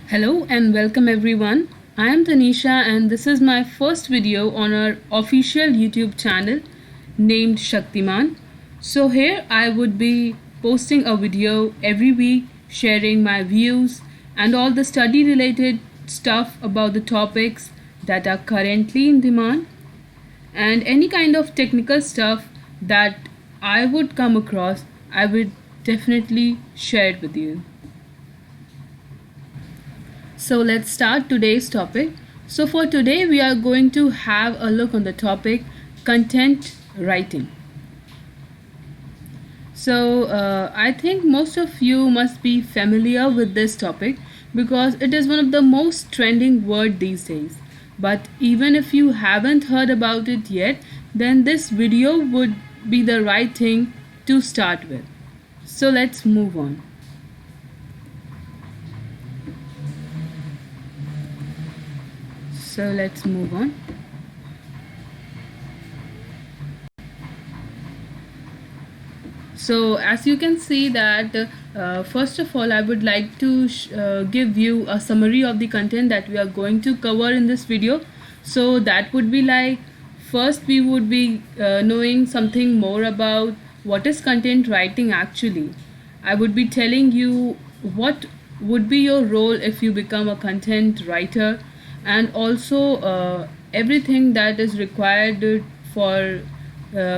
Hello and welcome everyone. I am Tanisha and this is my first video on our official YouTube channel named Shaktiman. So here I would be posting a video every week sharing my views and all the study related stuff about the topics that are currently in demand and any kind of technical stuff that I would come across, I would definitely share it with you. So let's start today's topic. So for today we are going to have a look on the topic content writing. So I think most of you must be familiar with this topic because it is one of the most trending word these days. But even if you haven't heard about it yet, then this video would be the right thing to start with. So let's move on. So let's move on. So as you can see that first of all I would like to give you a summary of the content that we are going to cover in this video. So that would be like, first we would be knowing something more about what is content writing actually. I would be telling you what would be your role if you become a content writer, and also everything that is required for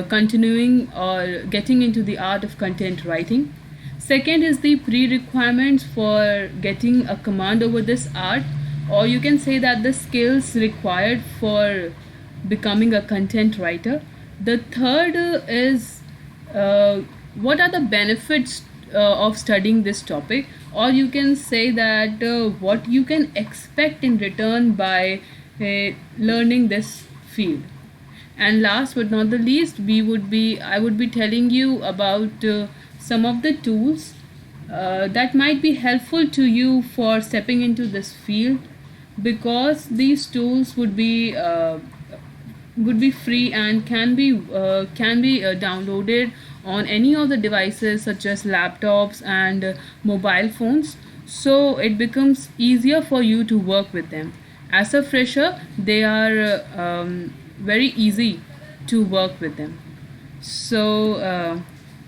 continuing or getting into the art of content writing. Second is the pre-requirements for getting a command over this art, or you can say that the skills required for becoming a content writer. The third is what are the benefits of studying this topic, or you can say that what you can expect in return by learning this field. And last but not the least, I would be telling you about some of the tools that might be helpful to you for stepping into this field, because these tools would be free and can be downloaded on any of the devices such as laptops and mobile phones, so it becomes easier for you to work with them. As a fresher, they are very easy to work with them. So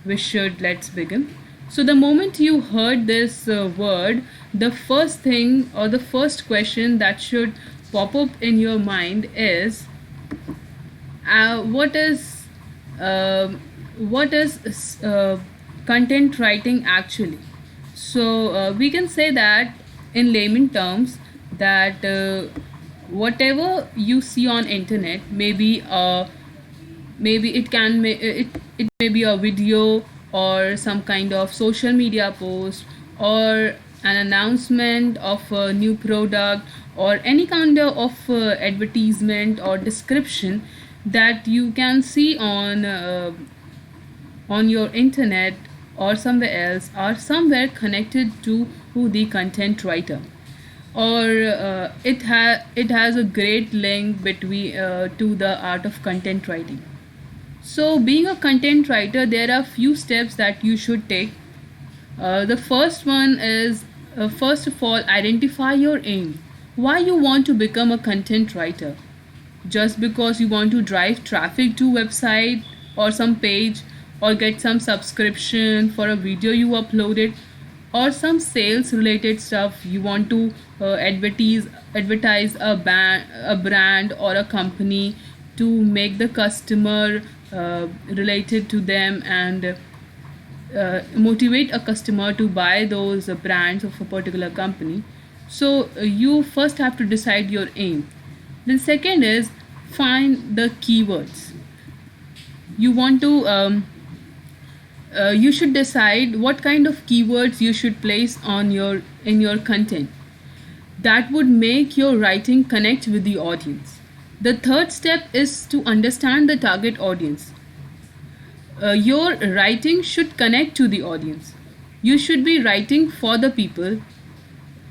let's begin. So the moment you heard this word, the first thing or the first question that should pop up in your mind is uh, what is uh, what is content writing actually. So we can say that in layman terms that whatever you see on internet, maybe it may be a video or some kind of social media post or an announcement of a new product or any kind of advertisement or description that you can see on your internet or somewhere else, or somewhere connected to who the content writer, or it has a great link between to the art of content writing. So being a content writer, there are few steps that you should take. The first one is, first of all, identify your aim. Why you want to become a content writer? Just because you want to drive traffic to website or some page, or get some subscription for a video you uploaded, or some sales related stuff, you want to advertise a brand or a company to make the customer related to them and motivate a customer to buy those brands of a particular company. So you first have to decide your aim. Then second is, find the keywords you want to you should decide what kind of keywords you should place on your in your content that would make your writing connect with the audience. The third step is to understand the target audience. Your writing should connect to the audience. You should be writing for the people.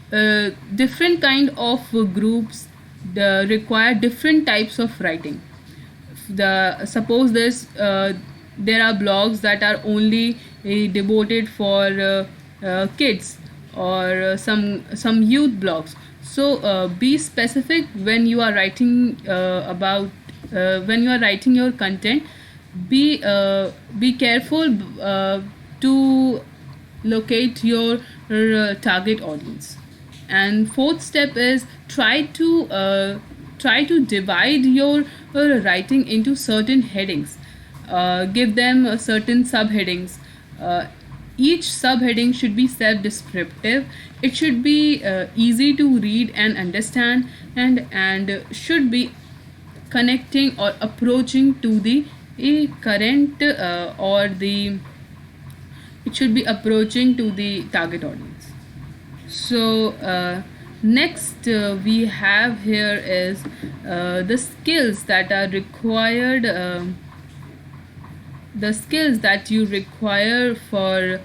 Different kind of groups require different types of writing. Suppose there are blogs that are only devoted for kids, or some youth blogs. So be specific when you are writing about when you are writing your content. Be careful to locate your target audience. And fourth step is try to divide your writing into certain headings. Give them certain subheadings. Each subheading should be self descriptive. It should be easy to read and understand, and should be connecting or approaching to the current or the it should be approaching to the target audience. So next we have here is the skills that are required, the skills that you require for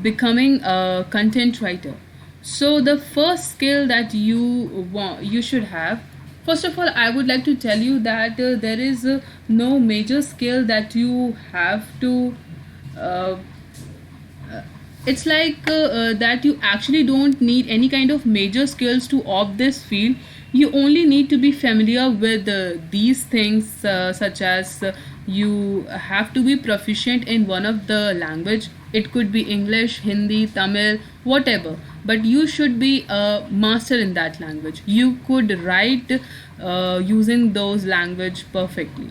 becoming a content writer. So the first skill that you should have, first of all, I would like to tell you that there is no major skill that you have to uh, it's like that you actually don't need any kind of major skills to opt this field. You only need to be familiar with these things, such as you have to be proficient in one of the language. It could be English, Hindi, Tamil, whatever, but you should be a master in that language. You could write using those language perfectly.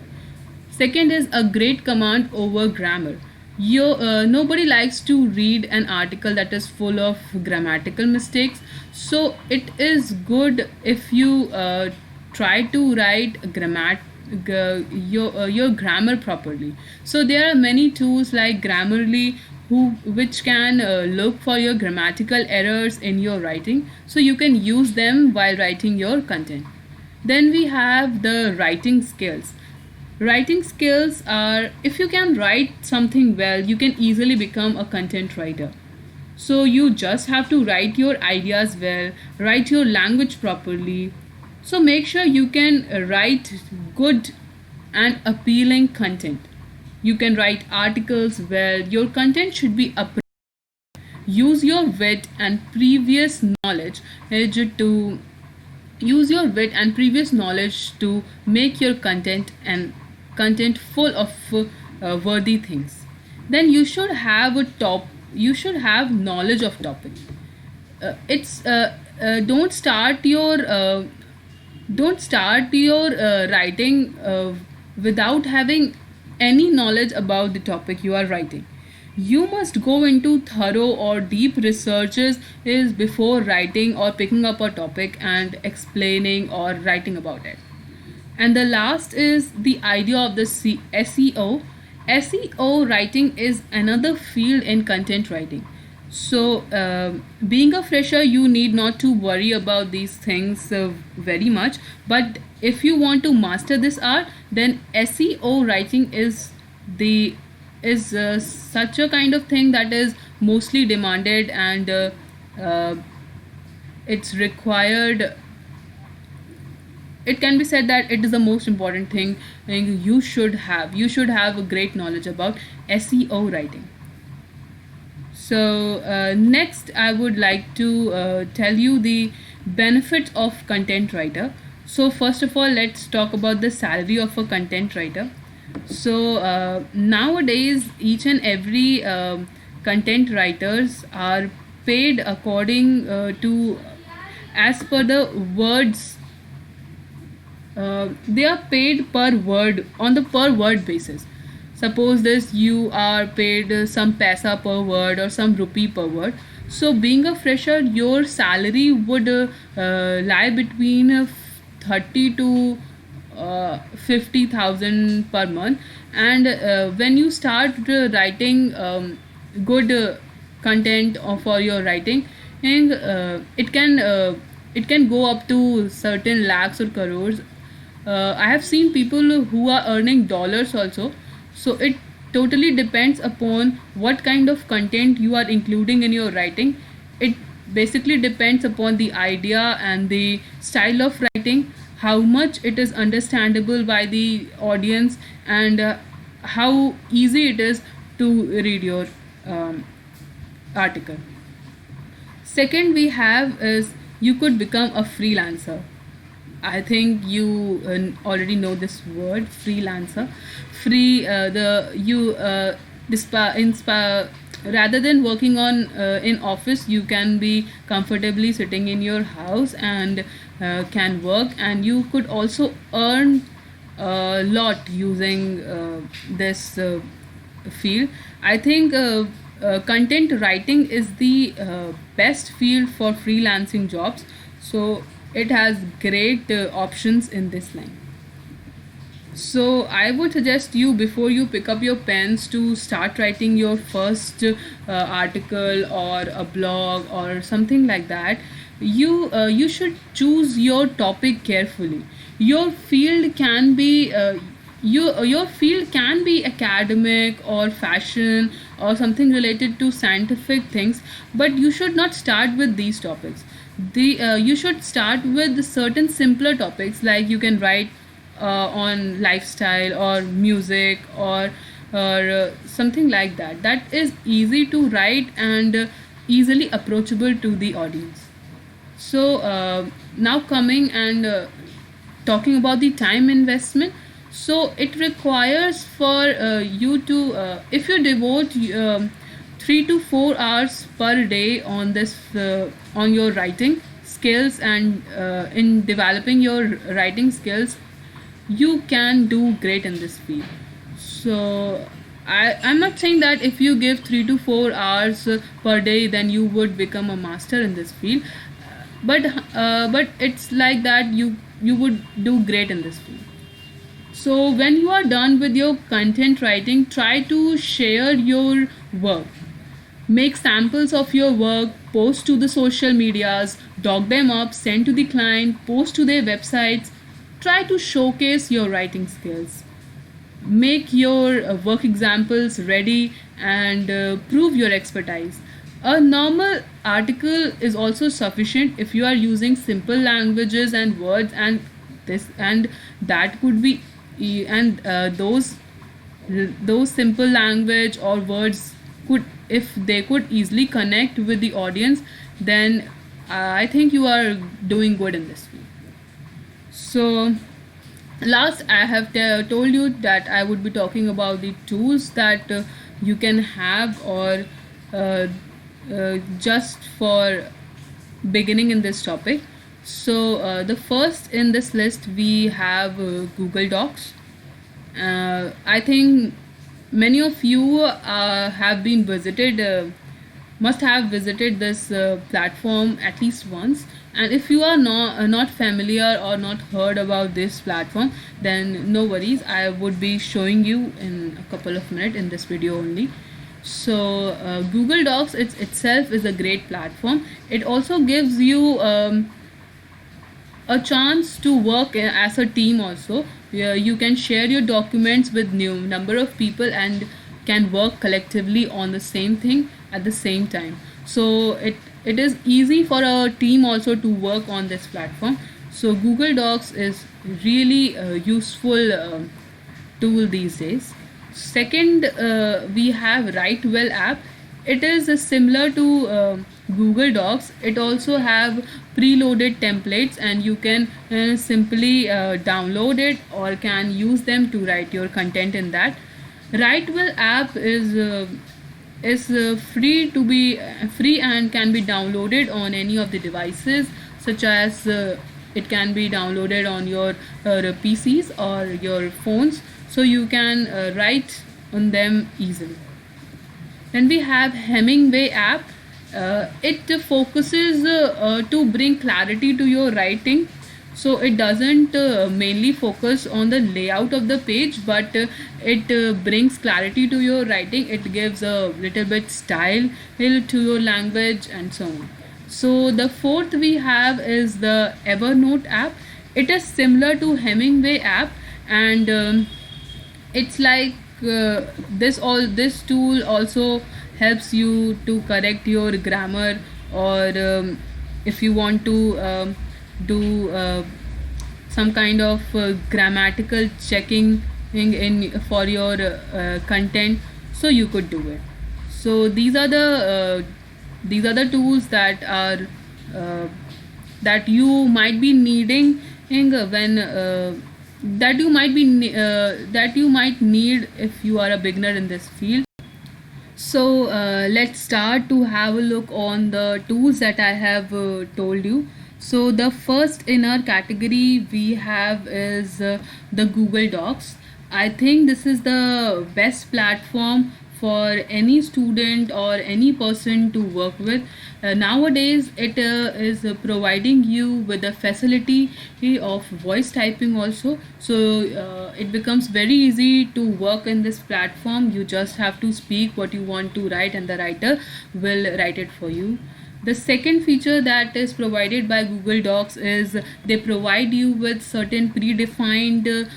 Second is a great command over grammar. Nobody likes to read an article that is full of grammatical mistakes. So it is good if you try to write your grammar properly. So there are many tools like Grammarly which can look for your grammatical errors in your writing, so you can use them while writing your content. Then we have the writing skills. Writing skills are, if you can write something well, you can easily become a content writer. So you just have to write your ideas well, write your language properly. So make sure you can write good and appealing content. You can write articles well. Your content should be appropriate. Use your wit and previous knowledge to use your wit and previous knowledge to make your content full of worthy things. Then you should have knowledge of topic. It's Don't start your writing without having any knowledge about the topic you are writing. You must go into thorough or deep researches is before writing or picking up a topic and explaining or writing about it. And the last is the idea of the SEO. SEO writing is another field in content writing. So being a fresher, you need not to worry about these things very much, but if you want to master this art, then SEO writing is such a kind of thing that is mostly demanded, and it's required. It can be said that it is the most important thing you should have. You should have a great knowledge about SEO writing. So next I would like to tell you the benefits of content writer. So first of all, let's talk about the salary of a content writer. So nowadays each and every content writers are paid according to as per the words. They are paid per word, on the per word basis. Suppose this, you are paid some paisa per word or some rupee per word. So being a fresher, your salary would lie between 30 to 50,000 per month. And when you start writing good content for your writing, and it can go up to certain lakhs or crores. I have seen people who are earning dollars also. So it totally depends upon what kind of content you are including in your writing. It basically depends upon the idea and the style of writing, how much it is understandable by the audience, and how easy it is to read your article. Second we have is you could become a freelancer. I think you already know this word, freelancer. Free the you rather than working on in office, you can be comfortably sitting in your house and can work, and you could also earn a lot using this field. I think content writing is the best field for freelancing jobs, so it has great options in this line. So I would suggest you, before you pick up your pens to start writing your first article or a blog or something like that, you should choose your topic carefully. Your field can be your field can be academic or fashion or something related to scientific things, but you should not start with these topics. You should start with certain simpler topics, like you can write on lifestyle or music or something like that, that is easy to write and easily approachable to the audience. So now coming and talking about the time investment, so it requires for you to if you devote 3 to 4 hours per day on this on your writing skills, and in developing your writing skills, you can do great in this field. So I'm not saying that if you give 3 to 4 hours per day, then you would become a master in this field, but it's like that you would do great in this field. So when you are done with your content writing, try to share your work. Make samples of your work, post to the social medias, doc them up, send to the client, post to their websites. Try to showcase your writing skills. Make your work examples ready and prove your expertise. A normal article is also sufficient if you are using simple languages and words, and this and that could be and those simple language or words could, if they could easily connect with the audience, then I think you are doing good in this field. So last, I have told you that I would be talking about the tools that you can have, or uh, just for beginning in this topic. So the first in this list we have Google Docs. I think many of you have been visited must have visited this platform at least once, and if you are not familiar or not heard about this platform, then no worries, I would be showing you in a couple of minutes in this video only. So Google Docs itself is a great platform. It also gives you a chance to work as a team also. You can share your documents with new number of people and can work collectively on the same thing at the same time. So it is easy for a team also to work on this platform. So Google Docs is really a useful tool these days. Second, we have WriteWell app. It is similar to Google Docs. It also have preloaded templates, and you can simply download it or can use them to write your content in that. WriteWell app is free to be free and can be downloaded on any of the devices, such as it can be downloaded on your PCs or your phones, so you can write on them easily. Then we have Hemingway app. It focuses to bring clarity to your writing. So it doesn't mainly focus on the layout of the page, but it brings clarity to your writing. It gives a little bit style to your language and so on. So the fourth we have is the Evernote app. It is similar to Hemingway app, and it's like this tool also helps you to correct your grammar, or if you want to do some kind of grammatical checking in for your content, so you could do it. So these are the these are the tools that are uh, that you might be needing when that you might need if you are a beginner in this field. So let's start to have a look on the tools that I have told you. So the first in our category we have is the Google Docs. I think this is the best platform for any student or any person to work with. Nowadays it is providing you with the facility of voice typing also, so it becomes very easy to work in this platform. You just have to speak what you want to write and the writer will write it for you. The second feature that is provided by Google Docs is they provide you with certain predefined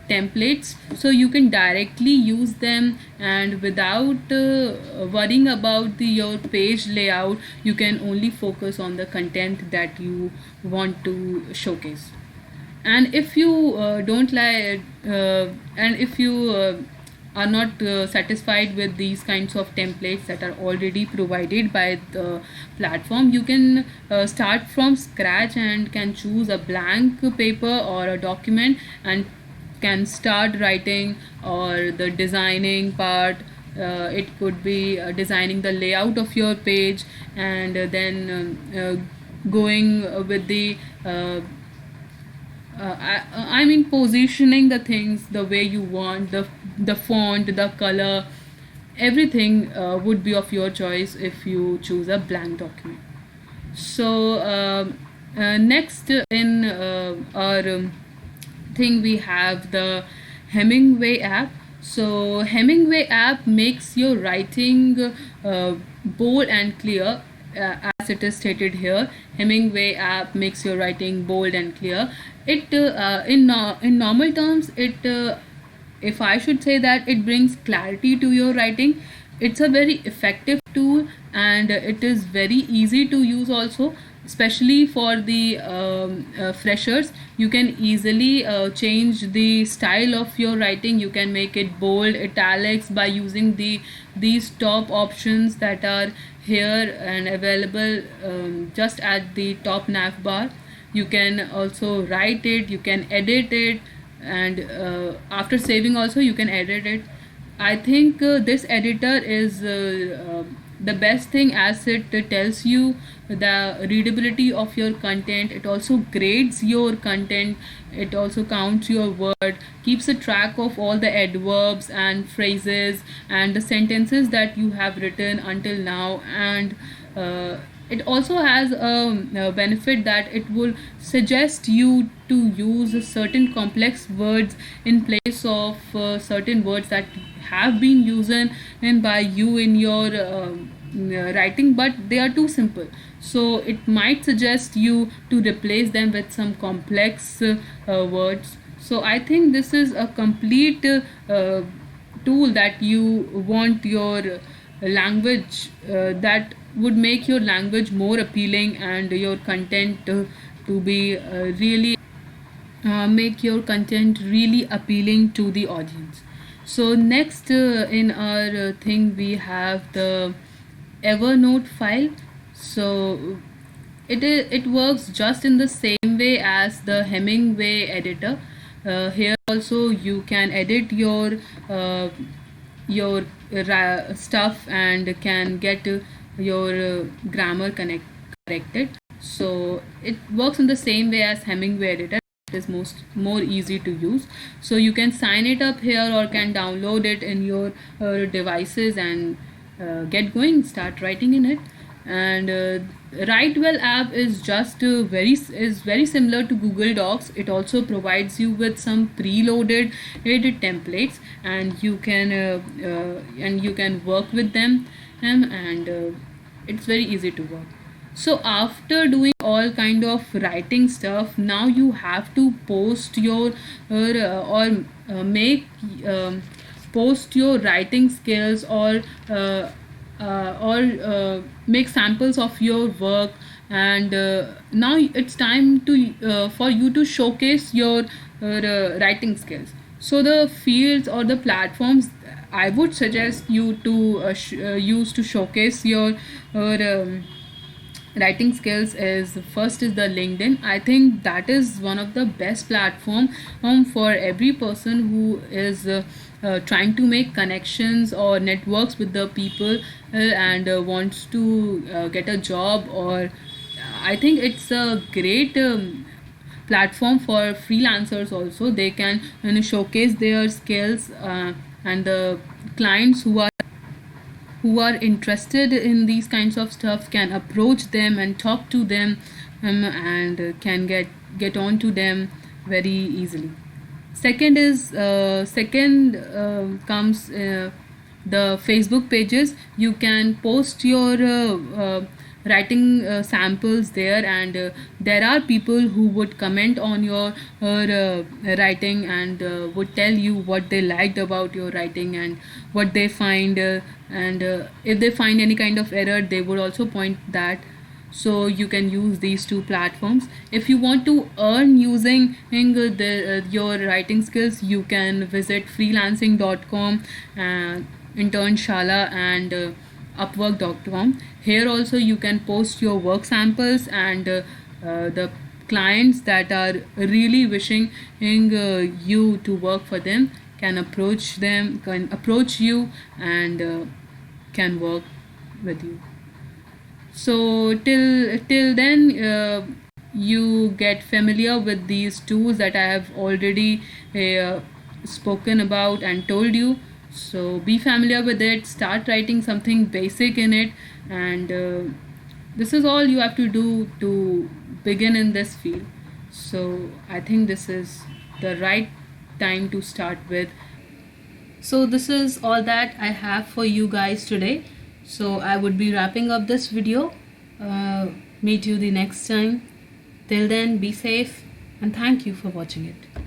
templates, so you can directly use them, and without worrying about your page layout, you can only focus on the content that you want to showcase. And if you don't like and if you are not satisfied with these kinds of templates that are already provided by the platform, you can start from scratch and can choose a blank paper or a document and can start writing or the designing part. It could be designing the layout of your page, and then going with the I mean positioning the things the way you want, the font, the color, everything would be of your choice if you choose a blank document. So next in our thing we have the Hemingway app. So Hemingway app makes your writing bold and clear. As it is stated here, Hemingway app makes your writing bold and clear. It in normal terms, it if I should say that it brings clarity to your writing. It's a very effective tool, and it is very easy to use also, especially for the freshers. You can easily change the style of your writing. You can make it bold, italics by using these top options that are here and available just at the top nav bar. You can also write it, you can edit it, and after saving also you can edit it. I think this editor is the best thing, as it tells you the readability of your content. It also grades your content, it also counts your word, keeps a track of all the adverbs and phrases and the sentences that you have written until now. And it also has a benefit that it will suggest you to use certain complex words in place of certain words that have been used and by you in your writing, but they are too simple. So it might suggest you to replace them with some complex words. So I think this is a complete tool that you want your language, that would make your language more appealing and your content to be really make your content really appealing to the audience. So next in our thing we have the Evernote file. So it works just in the same way as the Hemingway editor. Here also you can edit your stuff and can get your grammar corrected. So it works in the same way as Hemingway editor. It is more easy to use. So you can sign it up here or can download it in your devices and get going, start writing in it. And Writewell app is just very similar to Google Docs. It also provides you with some preloaded edited templates, and you can work with them, and it's very easy to work. So after doing all kind of writing stuff, now you have to post your or make post your writing skills, or make samples of your work. And now it's time to for you to showcase your writing skills. So the fields or the platforms I would suggest you to use to showcase your writing skills is first is the LinkedIn. I think that is one of the best platform for every person who is trying to make connections or networks with the people and wants to get a job. Or I think it's a great platform for freelancers also. They can showcase their skills, and the clients who are interested in these kinds of stuff can approach them and talk to them, and can get on to them very easily. Second comes the Facebook pages. You can post your writing samples there, and there are people who would comment on your writing, and would tell you what they liked about your writing and what they find, and if they find any kind of error, they would also point that. So you can use these two platforms. If you want to earn using your writing skills, you can visit freelancing.com, internshala, and upwork.com. Here also you can post your work samples, and the clients that are really wishing you to work for them can approach you, and can work with you. So till then, you get familiar with these tools that I have already spoken about and told you. So be familiar with it, start writing something basic in it, and this is all you have to do to begin in this field. So I think this is the right time to start with. So this is all that I have for you guys today. So I would be wrapping up this video. Meet you the next time. Till then, be safe, and thank you for watching it.